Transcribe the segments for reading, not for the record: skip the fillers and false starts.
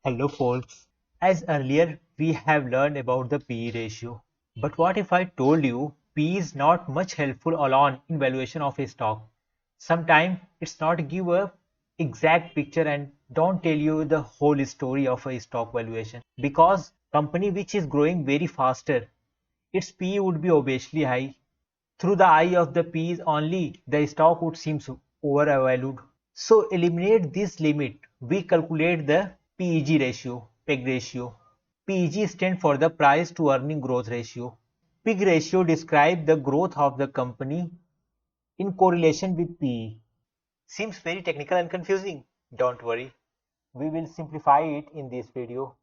Hello folks. As earlier we have learned about the PE ratio. But what if I told you PE is not much helpful alone in valuation of a stock? Sometimes it's not give a exact picture and don't tell you the whole story of a stock valuation. Because company which is growing very faster, its PE would be obviously high. Through the eye of the P's only, the stock would seem overvalued. So eliminate this limit. We calculate the PEG ratio, PEG ratio. PEG stands for the price to earning growth ratio. PEG ratio describes the growth of the company in correlation with PE. Seems very technical and confusing. Don't worry, we will simplify it in this video.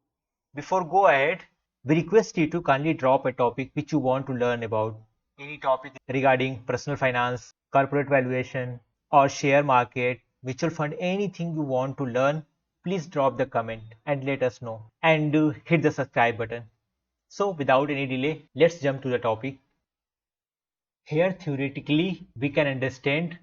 Before go ahead, we request you to kindly drop a topic which you want to learn about. Any topic regarding personal finance, corporate valuation, or share market, mutual fund, anything you want to learn, please drop the comment and let us know. And hit the subscribe button. So without any delay, let's jump to the topic. Here theoretically we can understand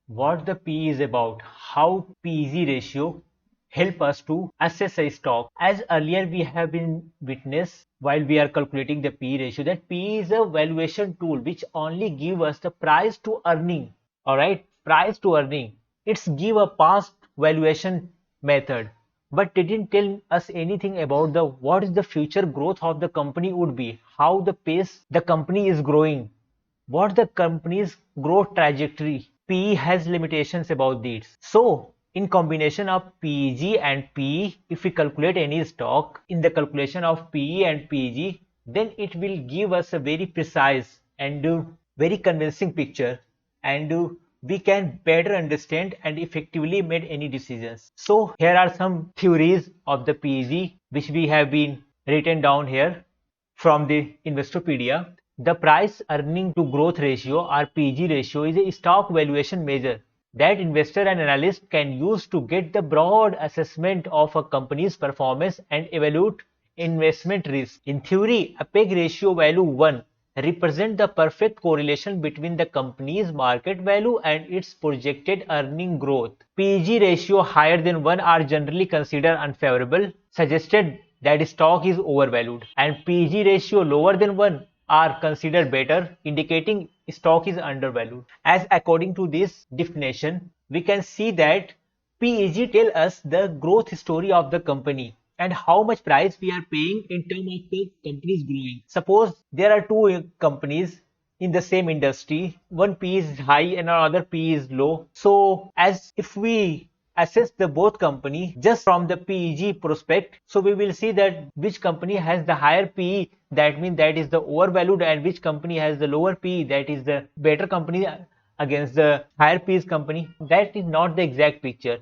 what the P is about, how PEG ratio help us to assess a stock. As earlier we have been witness while we are calculating the P ratio that P is a valuation tool which only give us the price to earning. Alright, price to earning. It's give a past valuation method but didn't tell us anything about the what is the future growth of the company would be, how the pace the company is growing, what the company's growth trajectory. PE has limitations about these. So, in combination of PEG and PE, if we calculate any stock in the calculation of PE and PEG, then it will give us a very precise and very convincing picture, and we can better understand and effectively make any decisions. So, here are some theories of the PEG which we have been written down here from the Investopedia. The price earning to growth ratio or PEG ratio is a stock valuation measure that investor and analyst can use to get the broad assessment of a company's performance and evaluate investment risk. In theory, a PEG ratio value 1 represents the perfect correlation between the company's market value and its projected earning growth. PEG ratio higher than 1 are generally considered unfavorable, suggested that stock is overvalued, and PEG ratio lower than 1 are considered better, indicating stock is undervalued. As according to this definition, we can see that PEG tell us the growth story of the company and how much price we are paying in terms of the company's growing. Suppose there are two companies in the same industry, one P is high and another P is low. So as if we assess the both company just from the PEG prospect, so we will see that which company has the higher PE, that means that is the overvalued, and which company has the lower PE, that is the better company against the higher PE company. That is not the exact picture,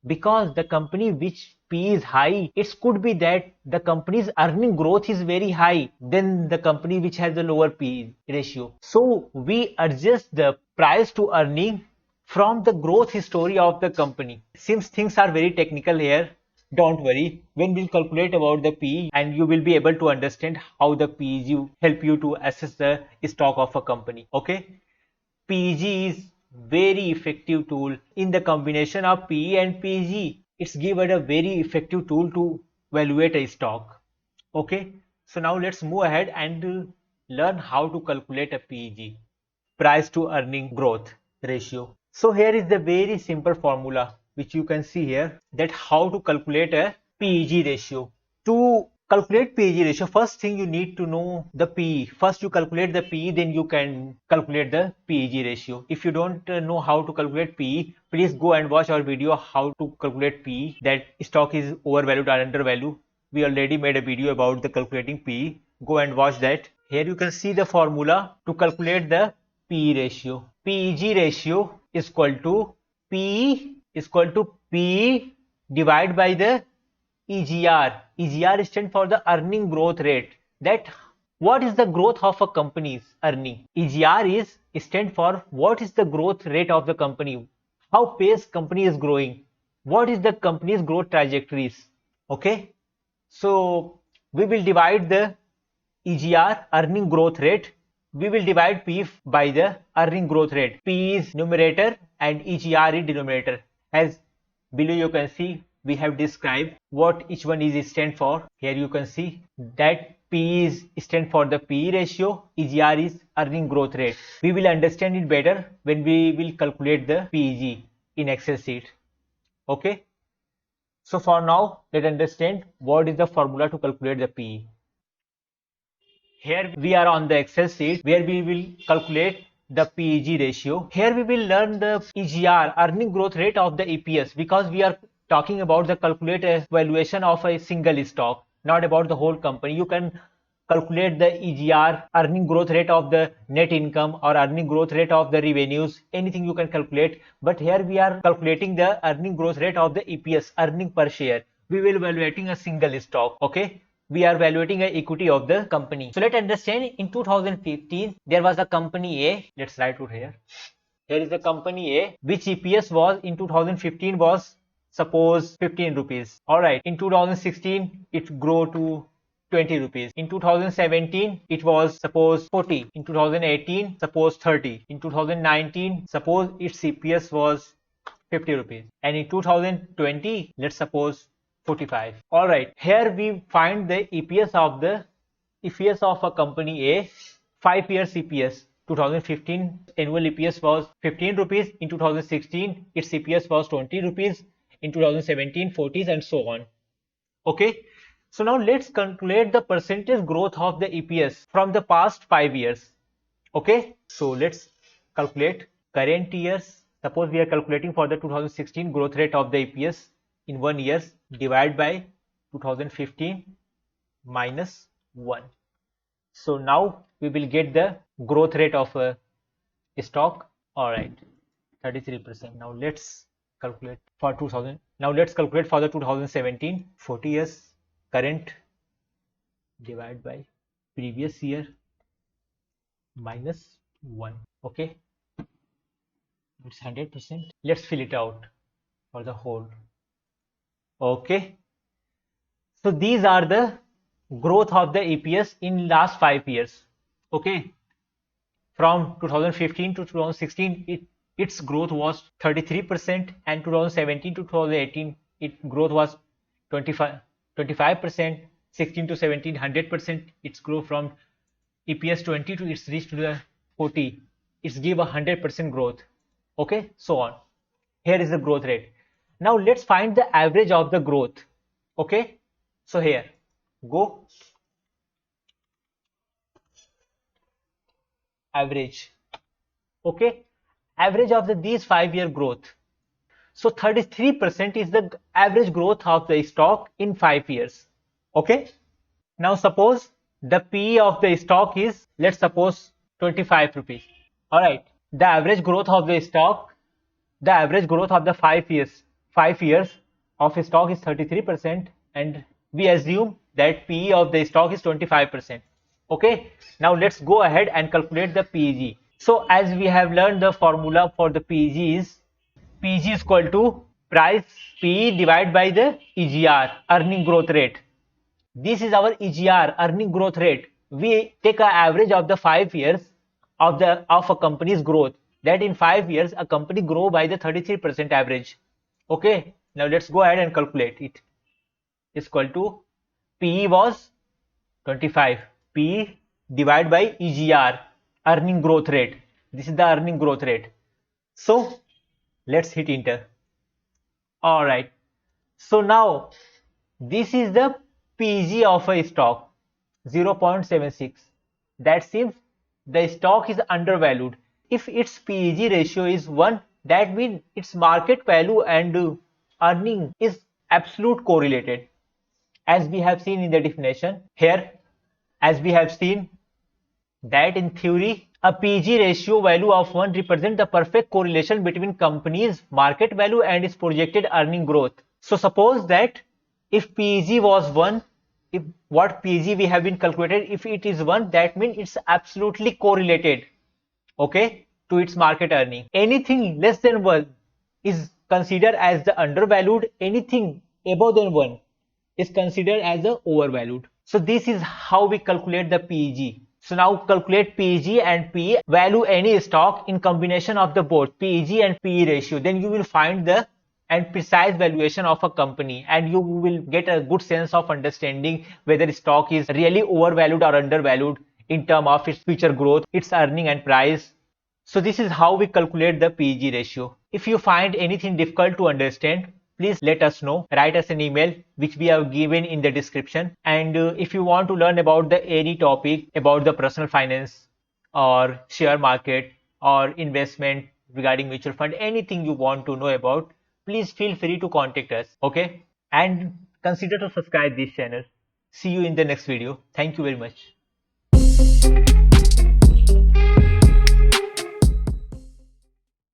because the company which P is high, it could be that the company's earning growth is very high than the company which has the lower P ratio. So we adjust the price to earning from the growth history of the company. Since things are very technical here, don't worry, when we'll calculate about the PE and you will be able to understand how the PEG help you to assess the stock of a company. Okay, PEG is very effective tool in the combination of PE and PEG. It's given a very effective tool to evaluate a stock. Okay, so now let's move ahead and learn how to calculate a PEG, price to earning growth ratio. So here is the very simple formula which you can see here, that how to calculate a PEG ratio. To calculate PEG ratio, first thing you need to know the PE. First you calculate the PE, then you can calculate the PEG ratio. If you don't know how to calculate PE, please go and watch our video how to calculate PE, that stock is overvalued or undervalued. We already made a video about the calculating PE. Go and watch that. Here you can see the formula to calculate the PE ratio. PEG ratio is equal to PE is equal to PE divided by the EGR. EGR stands for the earning growth rate. That what is the growth of a company's earning. EGR is stand for what is the growth rate of the company, how pace company is growing, what is the company's growth trajectories. Okay, so we will divide the EGR, earning growth rate. We will divide P by the earning growth rate. P is numerator and EGR is denominator. As below you can see we have described what each one is stand for. Here you can see that PE is stand for the PE ratio, EGR is earning growth rate. We will understand it better when we will calculate the PEG in Excel sheet. Okay. So for now, let's understand what is the formula to calculate the PE. Here we are on the Excel sheet where we will calculate the PEG ratio. Here we will learn the EGR, earning growth rate of the EPS, because we are talking about the calculate valuation of a single stock, not about the whole company. You can calculate the EGR, earning growth rate of the net income, or earning growth rate of the revenues, anything you can calculate. But here we are calculating the earning growth rate of the EPS, earning per share. We will evaluating a single stock. Okay. We are evaluating the equity of the company. So let's understand, in 2015 there was a company A. Let's write it here. Here is the company A, which EPS was in 2015 was suppose 15 rupees. Alright, in 2016 it grew to 20 rupees. In 2017 it was suppose 40. In 2018 suppose 30. In 2019 suppose its EPS was 50 rupees. And in 2020 let's suppose 45. Alright, here we find the EPS of a company A, 5 years EPS. 2015 annual EPS was 15 rupees. In 2016 its EPS was 20 rupees. In 2017 40s, and so on. Okay, so now let's calculate the percentage growth of the EPS from the past 5 years. Okay, so let's calculate current years. Suppose we are calculating for the 2016 growth rate of the EPS in 1 year, divide by 2015 minus 1. So now we will get the growth rate of a stock. Alright, 33%. Now let's calculate for 2000. Now let's calculate for the 2017, 40 years current divide by previous year minus 1. Okay, it's 100%. Let's fill it out for the whole. Okay, so these are the growth of the EPS in last 5 years. Okay, from 2015 to 2016 its growth was 33%, and 2017 to 2018 its growth was 25%. 16 to 17 100%. Its growth from EPS 20 to its reach to the 40, it's give a 100% growth. Okay, so on. Here is the growth rate. Now let's find the average of the growth. Okay, so here go average. Okay, average of these 5-year growth. So 33% is the average growth of the stock in 5 years. Okay, now suppose the PE of the stock is, let's suppose 25 rupees. All right, the average growth of the stock, the average growth of the 5 years of a stock is 33%, and we assume that PE of the stock is 25%. Okay, now let's go ahead and calculate the PEG. So as we have learned, the formula for the PEG is equal to price PE divided by the EGR, earning growth rate. This is our EGR, earning growth rate. We take an average of the 5 years of a company's growth. That in 5 years a company grow by the 33% average. Okay, now let's go ahead and calculate it. Is equal to PE was 25, PE divided by EGR, earning growth rate. This is the earning growth rate. So let's hit enter. All right, so now this is the PEG of a stock, 0.76. That seems the stock is undervalued. If its PEG ratio is 1, that means its market value and earning is absolute correlated, as we have seen in the definition. Here, as we have seen that in theory, a PEG ratio value of 1 represents the perfect correlation between company's market value and its projected earning growth. So suppose that if PEG was 1, if what PEG we have been calculated, if it is 1, that means it's absolutely correlated, okay, to its market earning. Anything less than 1 is considered as the undervalued. Anything above than 1 is considered as the overvalued. So this is how we calculate the PEG. So now calculate PEG and PE, value any stock in combination of the both PEG and PE ratio. Then you will find the and precise valuation of a company, and you will get a good sense of understanding whether stock is really overvalued or undervalued in terms of its future growth, its earning and price. So this is how we calculate the PEG ratio. If you find anything difficult to understand, please let us know. Write us an email which we have given in the description. And if you want to learn about the any topic about the personal finance or share market or investment regarding mutual fund, anything you want to know about, please feel free to contact us. Okay? And consider to subscribe this channel. See you in the next video. Thank you very much.